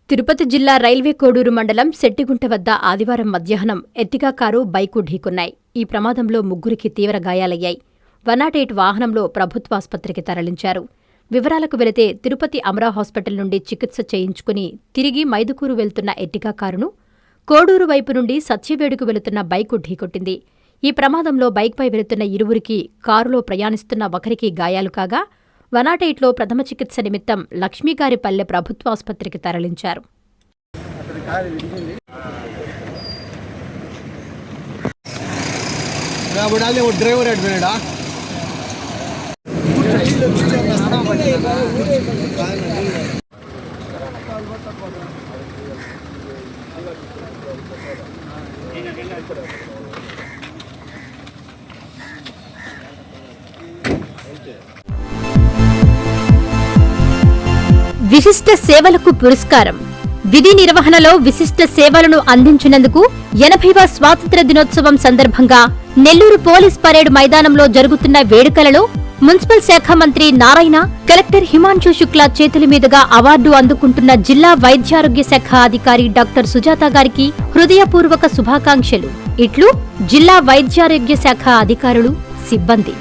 తిరుపతి జిల్లా రైల్వే కోడూరు మండలం శెట్టిగుంట వద్ద ఆదివారం మధ్యాహ్నం ఎర్టిగా కారు బైకు ఢీకొన్నాయి. ఈ ప్రమాదంలో ముగ్గురికి తీవ్ర గాయాలయ్యాయి. 108 వాహనంలో ప్రభుత్వాసుపత్రికి తరలించారు. వివరాలకు వెళితే తిరుపతి అమరా హాస్పిటల్ నుండి చికిత్స చేయించుకుని తిరిగి మైదుకూరు వెళ్తున్న ఎర్టిగా కారును కోడూరు వైపు నుండి సత్యవేడుకు వెళుతున్న బైకు ఢీకొట్టింది. ఈ ప్రమాదంలో బైక్పై వెళుతున్న ఇరువురికి, కారులో ప్రయాణిస్తున్న ఒకరికి గాయాలు కాగా 108లో ప్రథమ చికిత్స నిమిత్తం లక్ష్మీగారిపల్లె ప్రభుత్వాసుపత్రికి తరలించారు. విశిష్ట సేవలకు పురస్కారం. విధి నిర్వహణలో విశిష్ట సేవలను అందించినందుకు 80వ స్వాతంత్ర్య దినోత్సవం సందర్భంగా నెల్లూరు పోలీస్ పరేడ్ మైదానంలో జరుగుతున్న వేడుకలలో మున్సిపల్ శాఖ మంత్రి నారాయణ, కలెక్టర్ హిమాంశు శుక్లా చేతుల మీదుగా అవార్డు అందుకుంటున్న జిల్లా వైద్యారోగ్య శాఖ అధికారి డాక్టర్ సుజాత గారికి హృదయపూర్వక శుభాకాంక్షలు. ఇట్లు జిల్లా వైద్యారోగ్య శాఖ అధికారులు, సిబ్బంది.